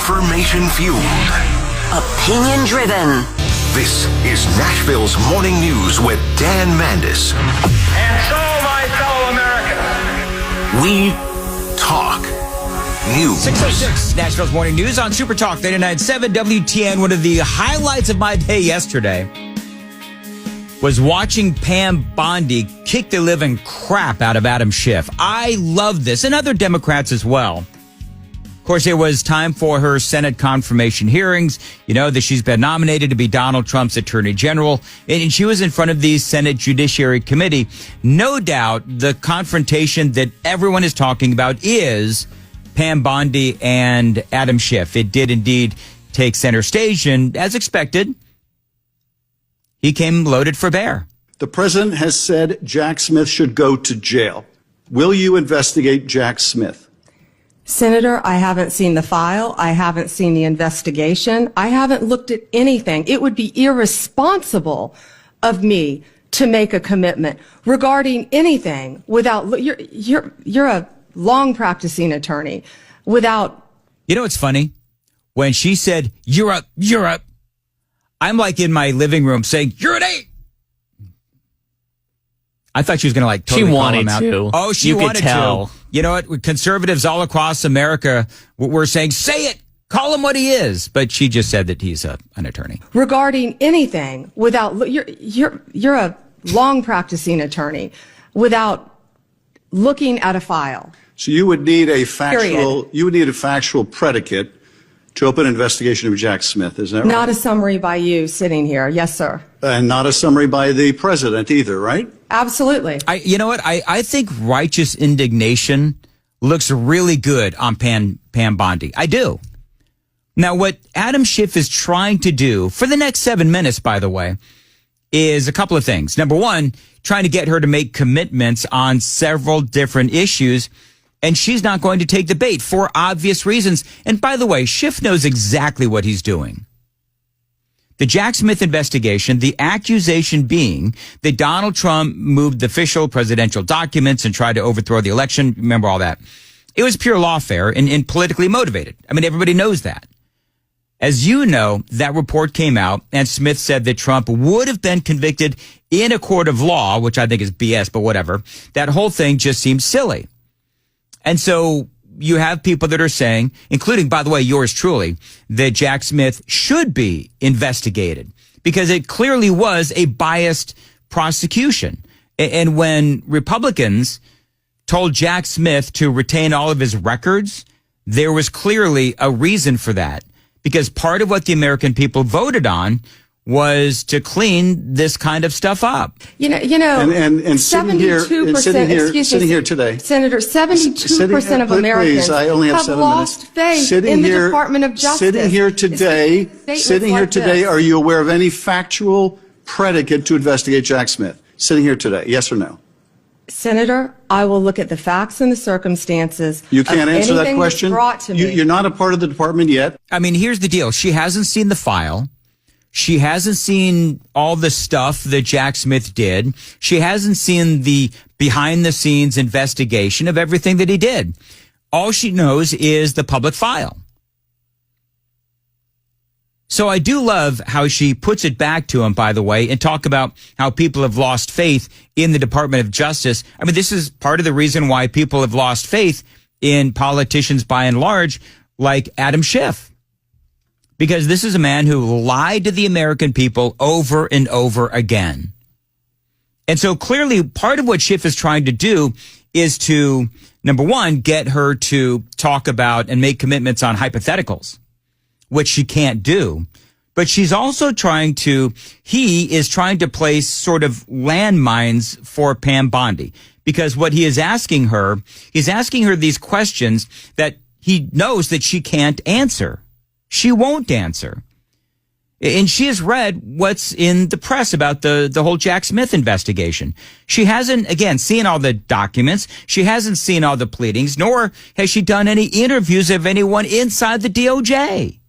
Information fueled. Opinion driven. This is Nashville's Morning News with Dan Mandis. And so, my fellow Americans, we talk news. 6:06, Nashville's Morning News on Super Talk 99.7 WTN. One of the highlights of my day yesterday was watching Pam Bondi kick the living crap out of Adam Schiff. I love this, and other Democrats as well. Of course, it was time for her Senate confirmation hearings. You know that she's been nominated to be Donald Trump's attorney general, and she was in front of the Senate Judiciary Committee. No doubt the confrontation that everyone is talking about is Pam Bondi and Adam Schiff. It did indeed take center stage, and as expected, he came loaded for bear. The president has said Jack Smith should go to jail. Will you investigate Jack Smith? Senator, I haven't seen the file. I haven't seen the investigation. I haven't looked at anything. It would be irresponsible of me to make a commitment regarding anything without, you're a long practicing attorney without. You know what's funny? When she said, you're up, I'm like in my living room saying, you're an 8. I thought she was going to totally call him out. She wanted to. Oh, she wanted to. You know what? Conservatives all across America were saying, say it, call him what he is. But she just said that he's an attorney. Regarding anything without, you're a long practicing attorney without looking at a file. So you would need a factual predicate to open an investigation of Jack Smith, is that right? Not a summary by you sitting here. Yes, sir. And not a summary by the president either, right? Absolutely. You know what? I think righteous indignation looks really good on Pam Bondi. I do. Now, what Adam Schiff is trying to do for the next 7 minutes, by the way, is a couple of things. Number one, trying to get her to make commitments on several different issues. And she's not going to take the bait for obvious reasons. And by the way, Schiff knows exactly what he's doing. The Jack Smith investigation, the accusation being that Donald Trump moved the official presidential documents and tried to overthrow the election. Remember all that. It was pure lawfare and politically motivated. I mean, everybody knows that. As you know, that report came out and Smith said that Trump would have been convicted in a court of law, which I think is BS, but whatever. That whole thing just seems silly. And so you have people that are saying, including, by the way, yours truly, that Jack Smith should be investigated because it clearly was a biased prosecution. And when Republicans told Jack Smith to retain all of his records, there was clearly a reason for that because part of what the American people voted on was to clean this kind of stuff up. And sitting here today, Senator, 72% of Americans have lost faith in the Department of Justice. Sitting here today, are you aware of any factual predicate to investigate Jack Smith? Sitting here today, yes or no? Senator, I will look at the facts and the circumstances. You can't answer that question? Brought to me. You're not a part of the department yet. I mean, here's the deal. She hasn't seen the file. She hasn't seen all the stuff that Jack Smith did. She hasn't seen the behind-the-scenes investigation of everything that he did. All she knows is the public file. So I do love how she puts it back to him, by the way, and talk about how people have lost faith in the Department of Justice. I mean, this is part of the reason why people have lost faith in politicians by and large, like Adam Schiff. Because this is a man who lied to the American people over and over again. And so clearly part of what Schiff is trying to do is to, number one, get her to talk about and make commitments on hypotheticals, which she can't do. But he is trying to place sort of landmines for Pam Bondi. Because what he is asking her, he's asking her these questions that he knows that she can't answer. She won't answer. And she has read what's in the press about the whole Jack Smith investigation. She hasn't, again, seen all the documents. She hasn't seen all the pleadings, nor has she done any interviews of anyone inside the DOJ.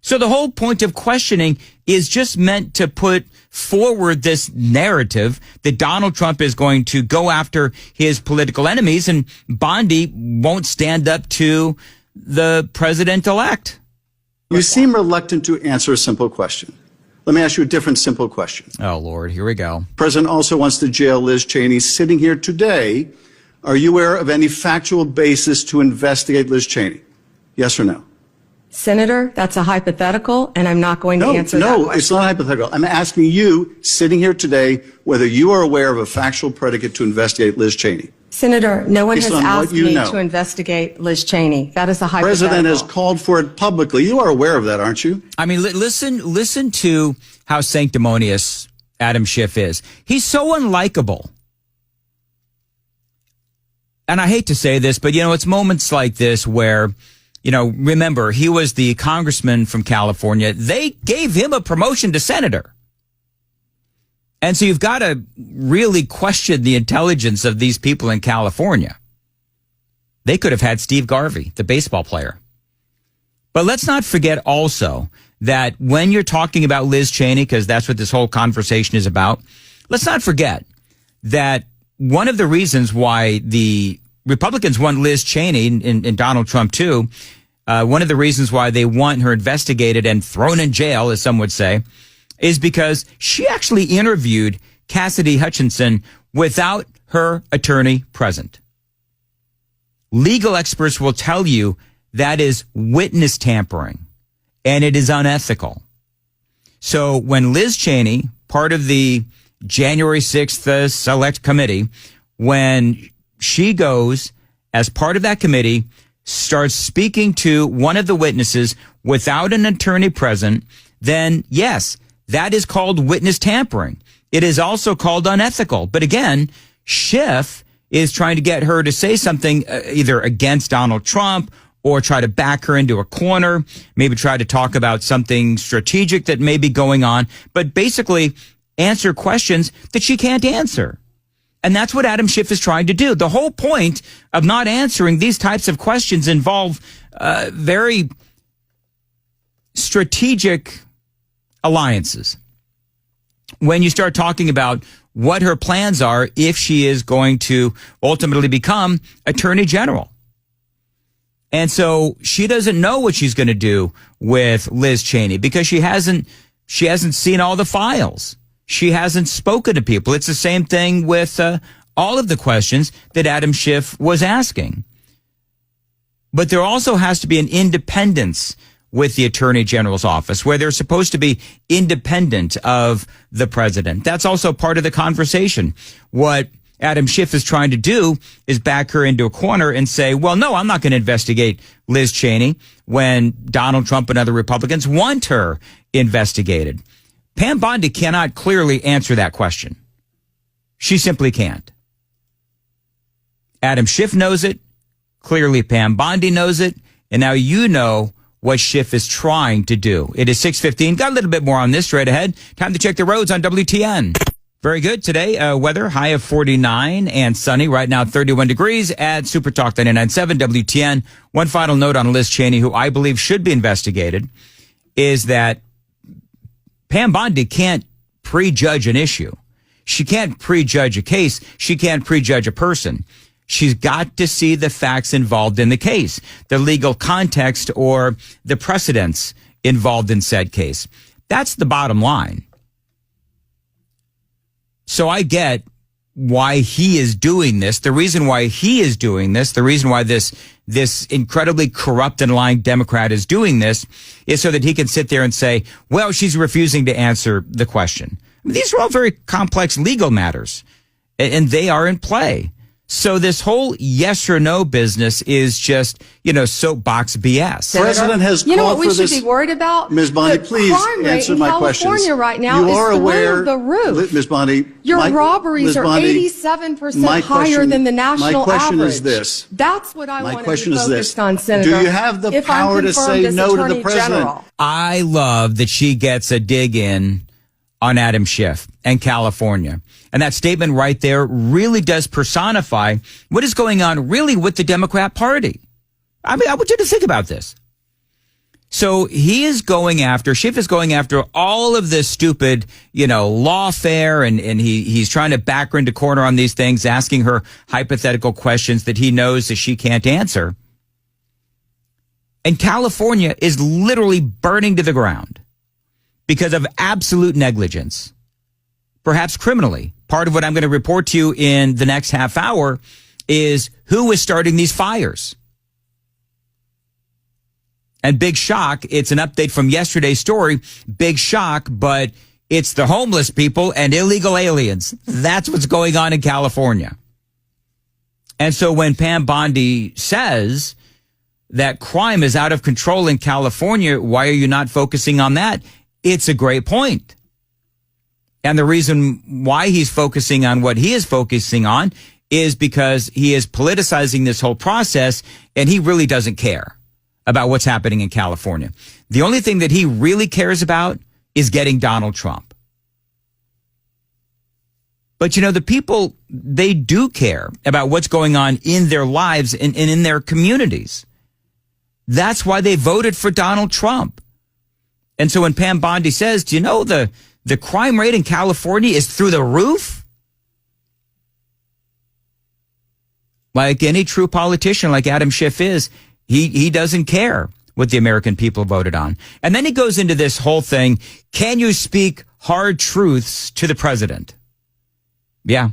So the whole point of questioning is just meant to put forward this narrative that Donald Trump is going to go after his political enemies and Bondi won't stand up to the president-elect. You seem reluctant to answer a simple question. Let me ask you a different simple question. Oh, Lord, here we go. The president also wants to jail Liz Cheney. Sitting here today, are you aware of any factual basis to investigate Liz Cheney? Yes or no? Senator, that's a hypothetical, and I'm not going to answer that No, question. it's not hypothetical. I'm asking you, sitting here today, whether you are aware of a factual predicate to investigate Liz Cheney. Senator, no one Based has on what asked you me know. to investigate Liz Cheney. That is a The hypothetical. president has called for it publicly. You are aware of that, aren't you? I mean, listen to how sanctimonious Adam Schiff is. He's so unlikable. And I hate to say this, but, it's moments like this where, remember, he was the congressman from California. They gave him a promotion to senator. And so you've got to really question the intelligence of these people in California. They could have had Steve Garvey, the baseball player. But let's not forget also that when you're talking about Liz Cheney, because that's what this whole conversation is about, let's not forget that one of the reasons why the Republicans want Liz Cheney and Donald Trump too, one of the reasons why they want her investigated and thrown in jail, as some would say, is because she actually interviewed Cassidy Hutchinson without her attorney present. Legal experts will tell you that is witness tampering, and it is unethical. So when Liz Cheney, part of the January 6th Select Committee, when she goes as part of that committee, starts speaking to one of the witnesses without an attorney present, then yes, that is called witness tampering. It is also called unethical. But again, Schiff is trying to get her to say something either against Donald Trump or try to back her into a corner, maybe try to talk about something strategic that may be going on, but basically answer questions that she can't answer. And that's what Adam Schiff is trying to do. The whole point of not answering these types of questions involve very strategic alliances. When you start talking about what her plans are if she is going to ultimately become Attorney General. And so she doesn't know what she's going to do with Liz Cheney because she hasn't seen all the files. She hasn't spoken to people. It's the same thing with all of the questions that Adam Schiff was asking. But there also has to be an independence with the Attorney General's office, where they're supposed to be independent of the president. That's also part of the conversation. What Adam Schiff is trying to do is back her into a corner and say, well, no, I'm not going to investigate Liz Cheney when Donald Trump and other Republicans want her investigated. Pam Bondi cannot clearly answer that question. She simply can't. Adam Schiff knows it. Clearly, Pam Bondi knows it. And now you know what Schiff is trying to do. It is 6:15. Got a little bit more on this straight ahead. Time to check the roads on WTN. Very good. Today, weather, high of 49 and sunny. Right now, 31 degrees at Super Talk 99.7 WTN. One final note on Liz Cheney, who I believe should be investigated, is that Pam Bondi can't prejudge an issue. She can't prejudge a case. She can't prejudge a person. She's got to see the facts involved in the case, the legal context or the precedents involved in said case. That's the bottom line. So I get why he is doing this. The reason why he is doing this, the reason why this incredibly corrupt and lying Democrat is doing this is so that he can sit there and say, well, she's refusing to answer the question. I mean, these are all very complex legal matters, and they are in play. So this whole yes or no business is just, soapbox BS. The president has called for this. You know what we should be worried about? Ms. Bondi, The please crime rate answer in my questions. California right now You is are aware, through the roof. Ms. Bondi, Your robberies Ms. are Bondi, 87% higher than the national average. My question is this. That's what I want to be question is this. focused on, Senator. Do you have the if I'm power to confirmed say as no to the Attorney president? General. I love that she gets a dig in on Adam Schiff and California. And that statement right there really does personify what is going on really with the Democrat Party. I mean, I want you to think about this. So Schiff is going after all of this stupid, lawfare, and he's trying to back her into corner on these things, asking her hypothetical questions that he knows that she can't answer. And California is literally burning to the ground because of absolute negligence, perhaps criminally. Part of what I'm going to report to you in the next half hour is who is starting these fires. And big shock, it's an update from yesterday's story. Big shock, but it's the homeless people and illegal aliens. That's what's going on in California. And so when Pam Bondi says that crime is out of control in California, why are you not focusing on that? It's a great point. And the reason why he's focusing on what he is focusing on is because he is politicizing this whole process, and he really doesn't care about what's happening in California. The only thing that he really cares about is getting Donald Trump. But, you know, the people, they do care about what's going on in their lives and in their communities. That's why they voted for Donald Trump. And so when Pam Bondi says, do you know the crime rate in California is through the roof? Like any true politician, like Adam Schiff is, he doesn't care what the American people voted on. And then he goes into this whole thing. Can you speak hard truths to the president? Yeah,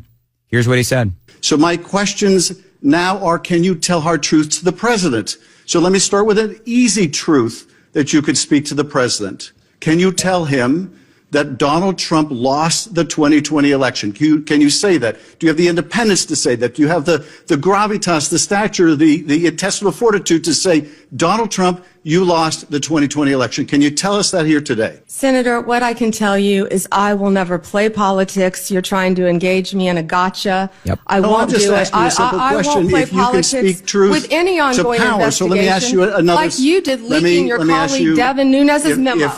here's what he said. So my questions now are, can you tell hard truths to the president? So let me start with an easy truth that you could speak to the president. Can you tell him that Donald Trump lost the 2020 election? Can you say that? Do you have the independence to say that? Do you have the gravitas, the stature, the intestinal fortitude to say, Donald Trump, you lost the 2020 election? Can you tell us that here today? Senator, what I can tell you is I will never play politics. You're trying to engage me in a gotcha. Yep. I won't I'm just do it. asking a simple I question. won't play If you can politics speak truth with any ongoing to power. investigation. So let me ask you another. Like you did leaking your colleague Devin Nunes's memo.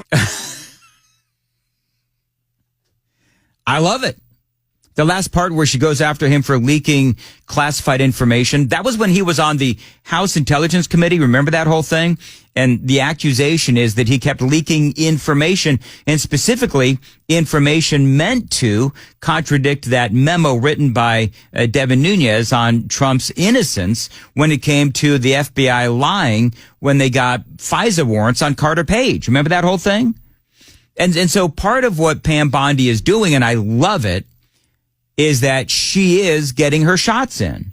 I love it. The last part where she goes after him for leaking classified information, that was when he was on the House Intelligence Committee. Remember that whole thing? And the accusation is that he kept leaking information, and specifically information meant to contradict that memo written by Devin Nunes on Trump's innocence when it came to the FBI lying when they got FISA warrants on Carter Page. Remember that whole thing? And so part of what Pam Bondi is doing, and I love it, is that she is getting her shots in.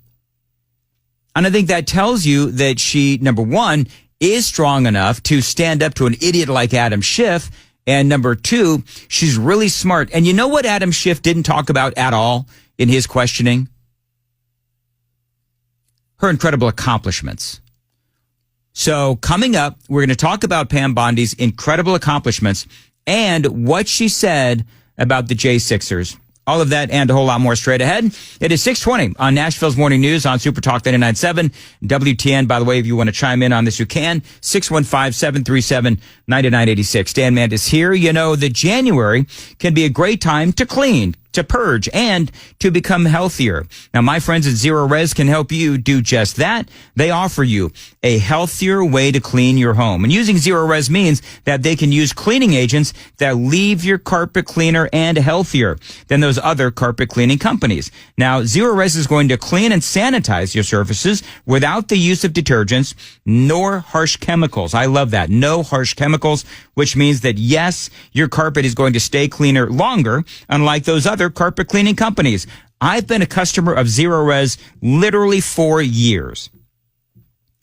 And I think that tells you that she, number one, is strong enough to stand up to an idiot like Adam Schiff. And number two, she's really smart. And you know what Adam Schiff didn't talk about at all in his questioning? Her incredible accomplishments. So coming up, we're going to talk about Pam Bondi's incredible accomplishments and what she said about the J6ers. All of that and a whole lot more straight ahead. It is 6:20 on Nashville's Morning News on Super Talk 99.7. WTN, by the way, if you want to chime in on this, you can. 615-737-9986. Dan Mandis here. You know that January can be a great time to clean, to purge, and to become healthier. Now, my friends at Zero Res can help you do just that. They offer you a healthier way to clean your home. And using Zero Res means that they can use cleaning agents that leave your carpet cleaner and healthier than those other carpet cleaning companies. Now, Zero Res is going to clean and sanitize your surfaces without the use of detergents nor harsh chemicals. I love that. No harsh chemicals, which means that, yes, your carpet is going to stay cleaner longer, unlike those other carpet cleaning companies. I've been a customer of Zero Res literally for years.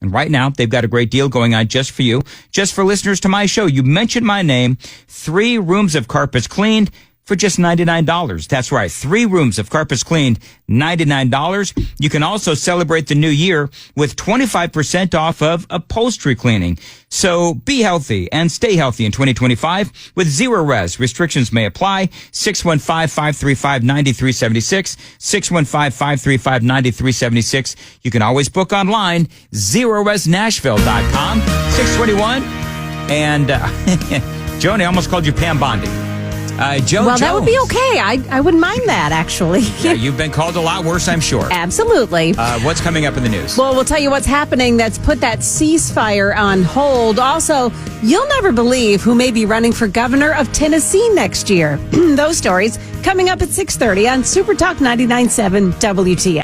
And right now, they've got a great deal going on just for you, just for listeners to my show. You mentioned my name, 3 rooms of carpets cleaned for just $99. That's right. 3 rooms of carpets cleaned, $99. You can also celebrate the new year with 25% off of upholstery cleaning. So be healthy and stay healthy in 2025 with Zero Res. Restrictions may apply. 615-535-9376. 615-535-9376. You can always book online. ZeroResNashville.com. 621. And Joni, I almost called you Pam Bondi. Joe well, Jones. That would be okay. I wouldn't mind that, actually. Yeah, you've been called a lot worse, I'm sure. Absolutely. What's coming up in the news? Well, we'll tell you what's happening that's put that ceasefire on hold. Also, you'll never believe who may be running for governor of Tennessee next year. Those stories coming up at 6:30 on Super Talk 99.7 WTN.